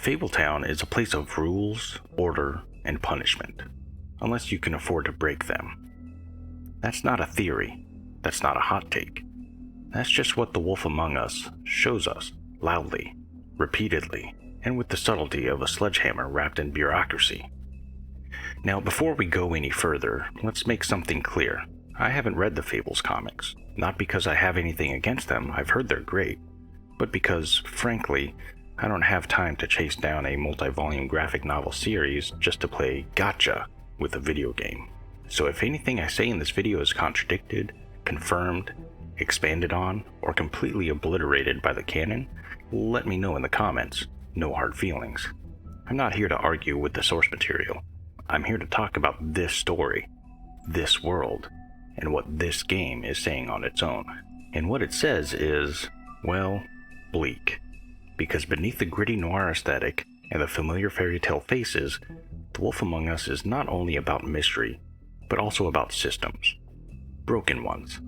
Fabletown is a place of rules, order, and punishment, unless you can afford to break them. That's not a theory. That's not a hot take. That's just what the wolf among us shows us, loudly, repeatedly, and with the subtlety of a sledgehammer wrapped in bureaucracy. Now, before we go any further, let's make something clear. I haven't read the Fables comics, not because I have anything against them, I've heard they're great, but because, frankly, I don't have time to chase down a multi-volume graphic novel series just to play gotcha with a video game. So if anything I say in this video is contradicted, confirmed, expanded on, or completely obliterated by the canon, let me know in the comments. No hard feelings. I'm not here to argue with the source material. I'm here to talk about this story, this world, and what this game is saying on its own. And what it says is, well, bleak. Because beneath the gritty noir aesthetic and the familiar fairy tale faces, The Wolf Among Us is not only about mystery, but also about systems. Broken ones.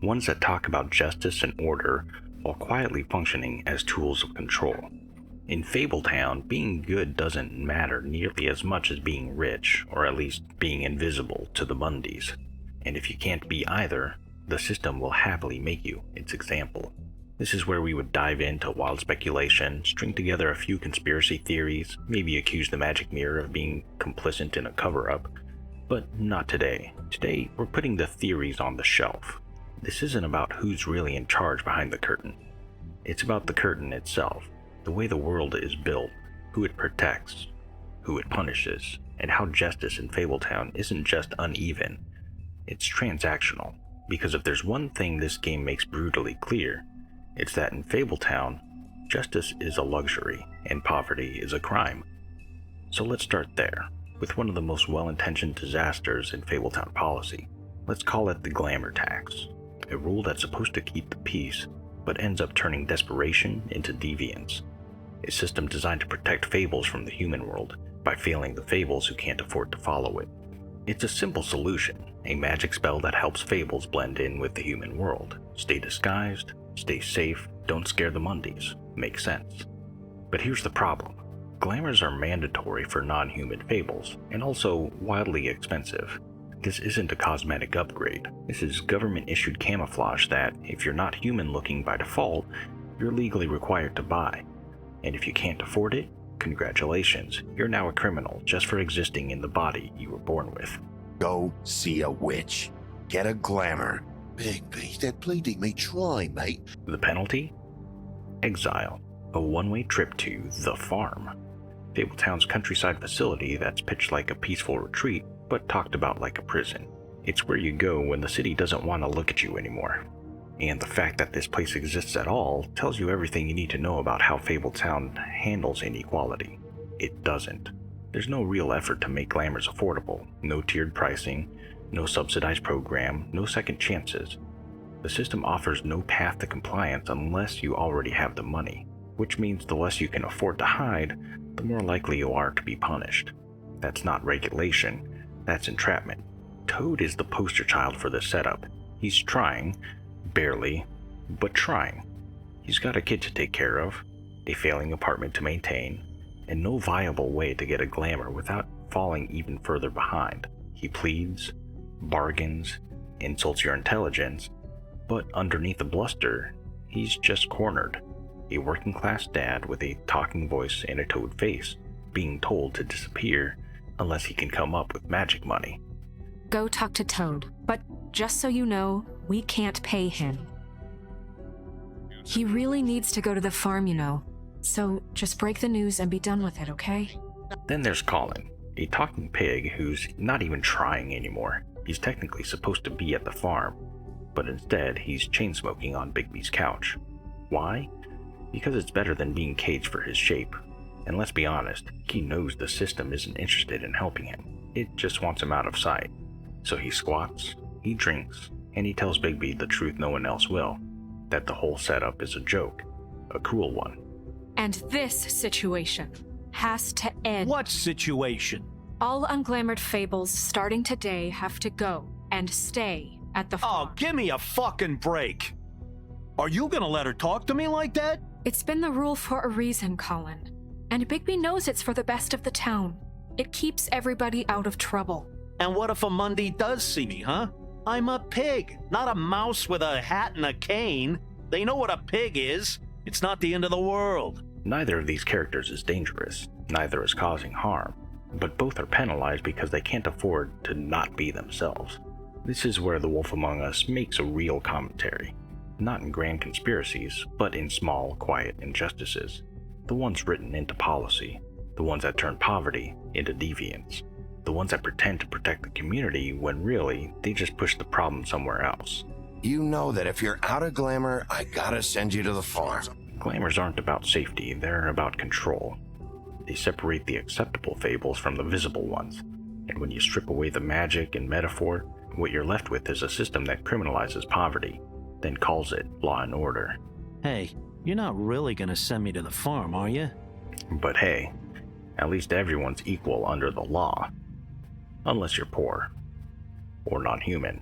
Ones that talk about justice and order while quietly functioning as tools of control. In Fabletown, being good doesn't matter nearly as much as being rich, or at least being invisible to the Bundys. And if you can't be either, the system will happily make you its example. This is where we would dive into wild speculation, string together a few conspiracy theories, maybe accuse the Magic Mirror of being complicit in a cover-up. But not today. Today, we're putting the theories on the shelf. This isn't about who's really in charge behind the curtain. It's about the curtain itself, the way the world is built, who it protects, who it punishes, and how justice in Fabletown isn't just uneven, it's transactional. Because if there's one thing this game makes brutally clear, it's that in Fabletown, justice is a luxury and poverty is a crime. So let's start there, with one of the most well-intentioned disasters in Fabletown policy. Let's call it the Glamour Tax, a rule that's supposed to keep the peace, but ends up turning desperation into deviance. A system designed to protect fables from the human world by failing the fables who can't afford to follow it. It's a simple solution, a magic spell that helps fables blend in with the human world. Stay disguised, stay safe, don't scare the Mundies. Makes sense. But here's the problem. Glamours are mandatory for non-human fables, and also wildly expensive. This isn't a cosmetic upgrade. This is government-issued camouflage that, if you're not human-looking by default, you're legally required to buy. And if you can't afford it, congratulations, you're now a criminal just for existing in the body you were born with. Go see a witch. Get a glamour. Bigby, they're pleading me try, mate. The penalty? Exile. A one-way trip to the farm. Fabletown's countryside facility that's pitched like a peaceful retreat, but talked about like a prison. It's where you go when the city doesn't want to look at you anymore. And the fact that this place exists at all tells you everything you need to know about how Fabletown handles inequality. It doesn't. There's no real effort to make glamours affordable, no tiered pricing, no subsidized program, no second chances. The system offers no path to compliance unless you already have the money, which means the less you can afford to hide, the more likely you are to be punished. That's not regulation, that's entrapment. Toad is the poster child for this setup. He's trying, barely, but trying. He's got a kid to take care of, a failing apartment to maintain, and no viable way to get a glamour without falling even further behind. He pleads, bargains, insults your intelligence, but underneath the bluster, he's just cornered. A working class dad with a talking voice and a toad face, being told to disappear unless he can come up with magic money. Go talk to Toad, but just so you know, we can't pay him. He really needs to go to the farm, you know. So just break the news and be done with it, okay? Then there's Colin, a talking pig who's not even trying anymore. He's technically supposed to be at the farm, but instead he's chain smoking on Bigby's couch. Why? Because it's better than being caged for his shape. And let's be honest, he knows the system isn't interested in helping him. It just wants him out of sight. So he squats, he drinks, and he tells Bigby the truth no one else will, that the whole setup is a joke, a cruel one. And this situation has to end. What situation? All unglamored fables starting today have to go and stay at the farm. Oh, give me a fucking break. Are you gonna let her talk to me like that? It's been the rule for a reason, Colin. And Bigby knows it's for the best of the town. It keeps everybody out of trouble. And what if a Monday does see me, huh? I'm a pig, not a mouse with a hat and a cane. They know what a pig is. It's not the end of the world. Neither of these characters is dangerous, neither is causing harm, but both are penalized because they can't afford to not be themselves. This is where The Wolf Among Us makes a real commentary, not in grand conspiracies, but in small, quiet injustices. The ones written into policy, the ones that turn poverty into deviance, the ones that pretend to protect the community when really they just push the problem somewhere else. You know that if you're out of glamour, I gotta send you to the farm. Glamours aren't about safety, they're about control. They separate the acceptable fables from the visible ones, and when you strip away the magic and metaphor, what you're left with is a system that criminalizes poverty, then calls it law and order. Hey, you're not really gonna send me to the farm, are you? But hey, at least everyone's equal under the law. Unless you're poor, or non-human,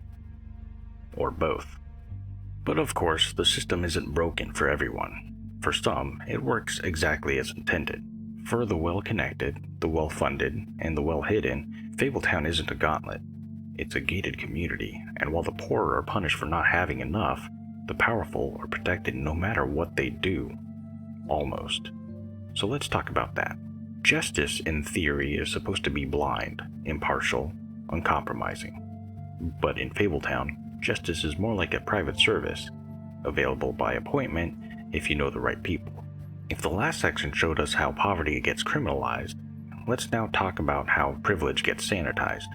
or both. But of course, the system isn't broken for everyone. For some, it works exactly as intended. For the well-connected, the well-funded, and the well-hidden, Fabletown isn't a gauntlet. It's a gated community, and while the poor are punished for not having enough, the powerful are protected no matter what they do. Almost. So let's talk about that. Justice, in theory, is supposed to be blind, impartial, uncompromising. But in Fabletown, justice is more like a private service, available by appointment if you know the right people. If the last section showed us how poverty gets criminalized, let's now talk about how privilege gets sanitized.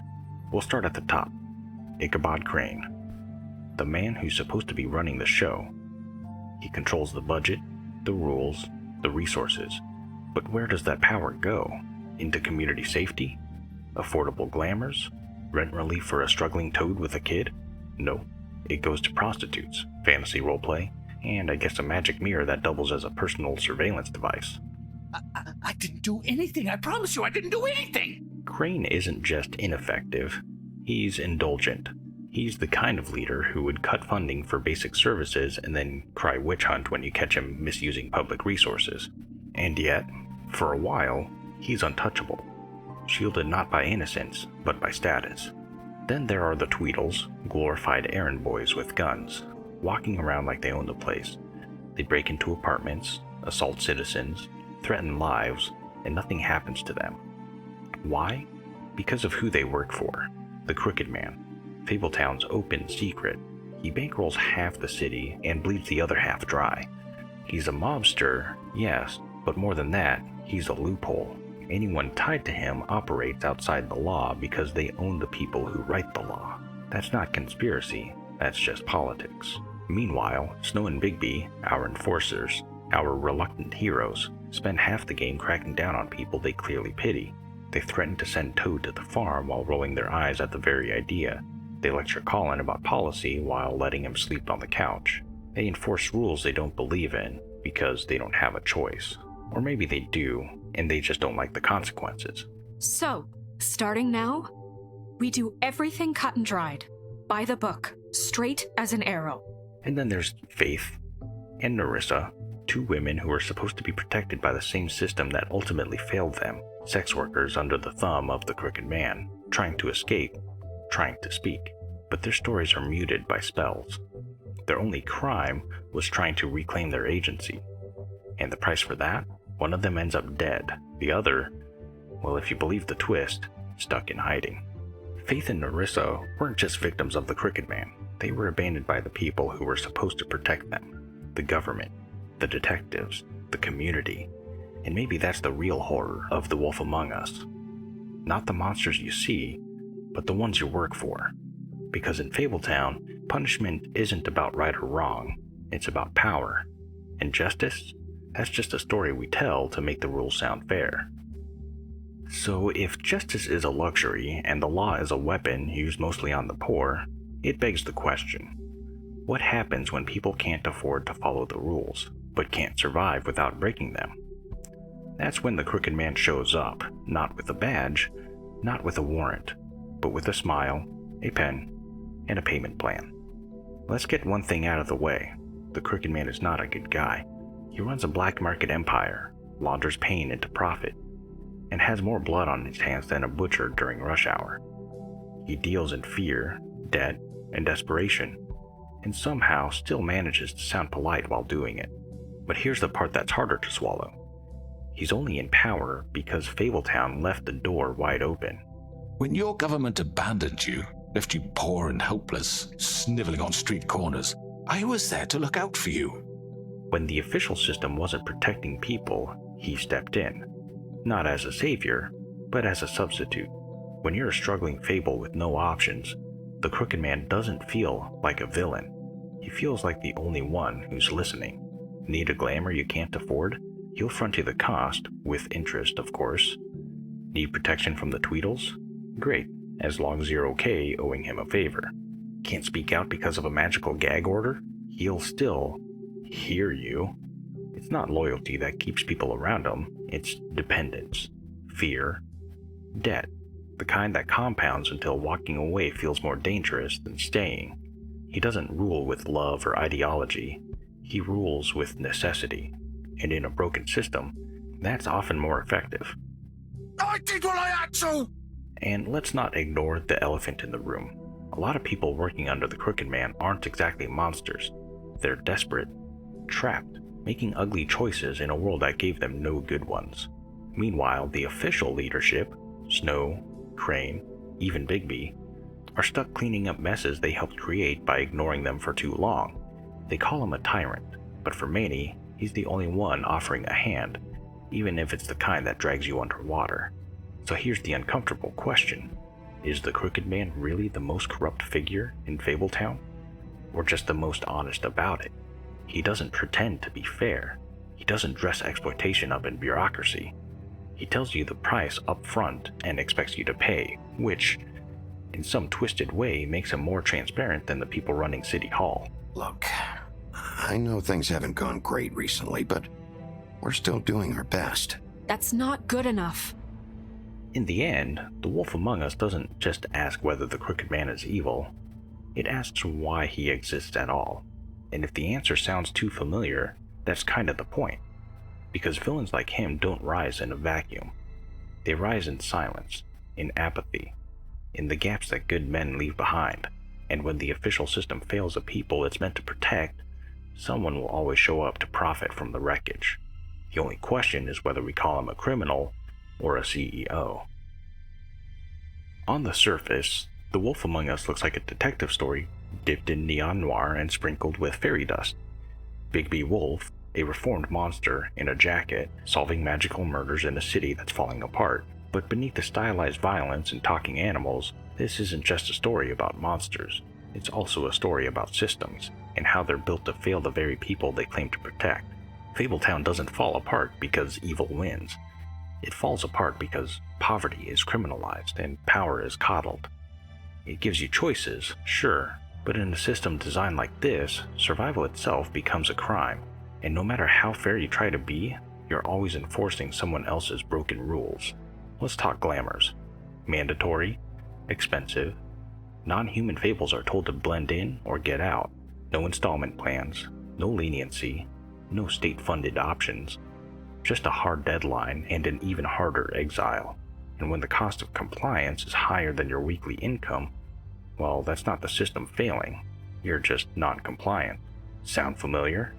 We'll start at the top. Ichabod Crane, the man who's supposed to be running the show. He controls the budget, the rules, the resources. But where does that power go? Into community safety? Affordable glamours? Rent relief for a struggling toad with a kid? No, it goes to prostitutes, fantasy roleplay, and I guess a magic mirror that doubles as a personal surveillance device. I didn't do anything. I promise you, I didn't do anything. Crane isn't just ineffective, he's indulgent. He's the kind of leader who would cut funding for basic services and then cry witch hunt when you catch him misusing public resources. And yet, for a while, he's untouchable, shielded not by innocence, but by status. Then there are the Tweedles, glorified errand boys with guns, walking around like they own the place. They break into apartments, assault citizens, threaten lives, and nothing happens to them. Why? Because of who they work for, the Crooked Man, Fabletown's open secret. He bankrolls half the city and bleeds the other half dry. He's a mobster, yes, but more than that, he's a loophole. Anyone tied to him operates outside the law because they own the people who write the law. That's not conspiracy, that's just politics. Meanwhile, Snow and Bigby, our enforcers, our reluctant heroes, spend half the game cracking down on people they clearly pity. They threaten to send Toad to the farm while rolling their eyes at the very idea. They lecture Colin about policy while letting him sleep on the couch. They enforce rules they don't believe in because they don't have a choice. Or maybe they do, and they just don't like the consequences. So, starting now, we do everything cut and dried, by the book, straight as an arrow. And then there's Faith and Nerissa, two women who are supposed to be protected by the same system that ultimately failed them, sex workers under the thumb of the Crooked Man, trying to escape, trying to speak. But their stories are muted by spells. Their only crime was trying to reclaim their agency. And the price for that? One of them ends up dead. The other, well, if you believe the twist, stuck in hiding. Faith and Nerissa weren't just victims of the Crooked Man. They were abandoned by the people who were supposed to protect them. The government, the detectives, the community. And maybe that's the real horror of The Wolf Among Us. Not the monsters you see, but the ones you work for. Because in Fabletown, punishment isn't about right or wrong, it's about power. And justice? That's just a story we tell to make the rules sound fair. So if justice is a luxury and the law is a weapon used mostly on the poor, it begs the question, what happens when people can't afford to follow the rules, but can't survive without breaking them? That's when the Crooked Man shows up, not with a badge, not with a warrant, but with a smile, a pen, and a payment plan. Let's get one thing out of the way. The Crooked Man is not a good guy. He runs a black market empire, launders pain into profit, and has more blood on his hands than a butcher during rush hour. He deals in fear, debt, and desperation, and somehow still manages to sound polite while doing it. But here's the part that's harder to swallow. He's only in power because Fabletown left the door wide open. When your government abandoned you, left you poor and helpless, sniveling on street corners, I was there to look out for you. When the official system wasn't protecting people, he stepped in. Not as a savior, but as a substitute. When you're a struggling Fable with no options, the Crooked Man doesn't feel like a villain. He feels like the only one who's listening. Need a glamour you can't afford? He'll front you the cost, with interest, of course. Need protection from the Tweedles? Great, as long as you're okay owing him a favor. Can't speak out because of a magical gag order? He'll still hear you. It's not loyalty that keeps people around him, it's dependence, fear, debt, the kind that compounds until walking away feels more dangerous than staying. He doesn't rule with love or ideology, he rules with necessity, and in a broken system, that's often more effective. I did what I had to! And let's not ignore the elephant in the room. A lot of people working under the Crooked Man aren't exactly monsters. They're desperate, trapped, making ugly choices in a world that gave them no good ones. Meanwhile, the official leadership, Snow, Crane, even Bigby, are stuck cleaning up messes they helped create by ignoring them for too long. They call him a tyrant, but for many, he's the only one offering a hand, even if it's the kind that drags you underwater. So here's the uncomfortable question. Is the Crooked Man really the most corrupt figure in Fabletown? Or just the most honest about it? He doesn't pretend to be fair. He doesn't dress exploitation up in bureaucracy. He tells you the price up front and expects you to pay, which, in some twisted way, makes him more transparent than the people running City Hall. Look, I know things haven't gone great recently, but we're still doing our best. That's not good enough. In the end, The Wolf Among Us doesn't just ask whether the Crooked Man is evil, it asks why he exists at all. And if the answer sounds too familiar, that's kind of the point. Because villains like him don't rise in a vacuum. They rise in silence, in apathy, in the gaps that good men leave behind. And when the official system fails the people it's meant to protect, someone will always show up to profit from the wreckage. The only question is whether we call him a criminal or a CEO. On the surface, The Wolf Among Us looks like a detective story dipped in neon noir and sprinkled with fairy dust. Bigby Wolf, a reformed monster in a jacket, solving magical murders in a city that's falling apart. But beneath the stylized violence and talking animals, this isn't just a story about monsters. It's also a story about systems, and how they're built to fail the very people they claim to protect. Fabletown doesn't fall apart because evil wins. It falls apart because poverty is criminalized and power is coddled. It gives you choices, sure, but in a system designed like this, survival itself becomes a crime. And no matter how fair you try to be, you're always enforcing someone else's broken rules. Let's talk glamours. Mandatory, expensive, non-human fables are told to blend in or get out. No installment plans, no leniency, no state-funded options. Just a hard deadline and an even harder exile. And when the cost of compliance is higher than your weekly income, well, that's not the system failing. You're just non-compliant. Sound familiar?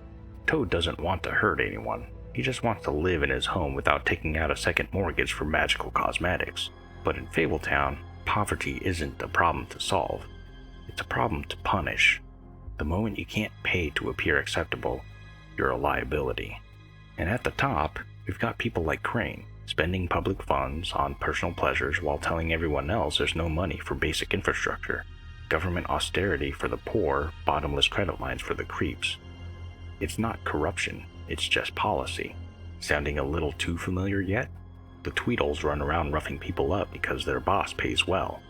Toad doesn't want to hurt anyone. He just wants to live in his home without taking out a second mortgage for magical cosmetics. But in Fabletown, poverty isn't a problem to solve. It's a problem to punish. The moment you can't pay to appear acceptable, you're a liability. And at the top, we've got people like Crane, spending public funds on personal pleasures while telling everyone else there's no money for basic infrastructure. Government austerity for the poor, bottomless credit lines for the creeps. It's not corruption, it's just policy. Sounding a little too familiar yet? The Tweedles run around roughing people up because their boss pays well.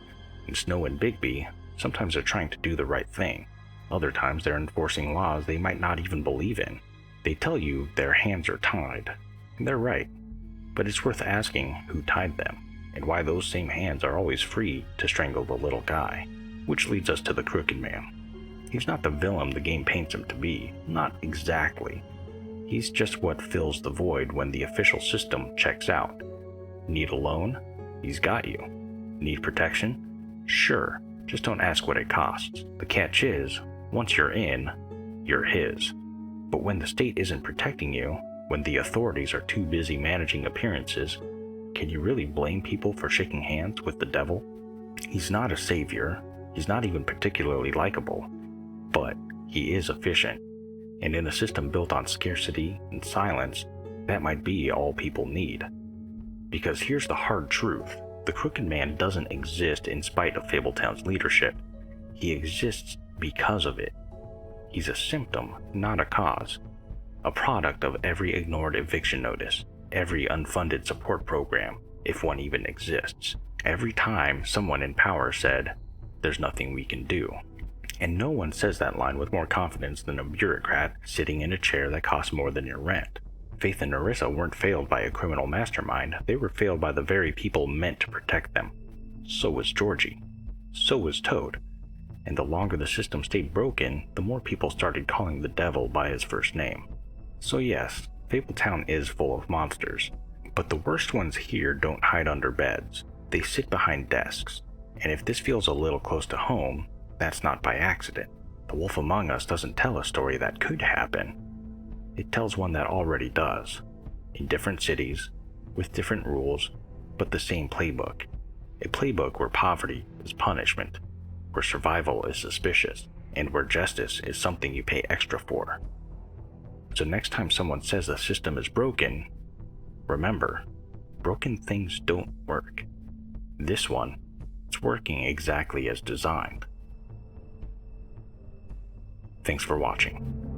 And Snow and Bigby, sometimes they're trying to do the right thing. Other times they're enforcing laws they might not even believe in. They tell you their hands are tied, and they're right. But it's worth asking who tied them, and why those same hands are always free to strangle the little guy. Which leads us to the Crooked Man. He's not the villain the game paints him to be, not exactly. He's just what fills the void when the official system checks out. Need a loan? He's got you. Need protection? Sure, just don't ask what it costs. The catch is, once you're in, you're his. But when the state isn't protecting you, when the authorities are too busy managing appearances, can you really blame people for shaking hands with the devil? He's not a savior, he's not even particularly likable, but he is efficient, and in a system built on scarcity and silence, that might be all people need. Because here's the hard truth, the Crooked Man doesn't exist in spite of Fabletown's leadership, he exists because of it. He's a symptom, not a cause. A product of every ignored eviction notice, every unfunded support program, if one even exists. Every time someone in power said, "There's nothing we can do." And no one says that line with more confidence than a bureaucrat sitting in a chair that costs more than your rent. Faith and Nerissa weren't failed by a criminal mastermind, they were failed by the very people meant to protect them. So was Georgie. So was Toad. And the longer the system stayed broken, the more people started calling the devil by his first name. So yes, Fabletown is full of monsters, but the worst ones here don't hide under beds. They sit behind desks, and if this feels a little close to home, that's not by accident. The Wolf Among Us doesn't tell a story that could happen. It tells one that already does, in different cities, with different rules, but the same playbook. A playbook where poverty is punishment, where survival is suspicious, and where justice is something you pay extra for. So next time someone says the system is broken, remember, broken things don't work. This one, it's working exactly as designed. Thanks for watching.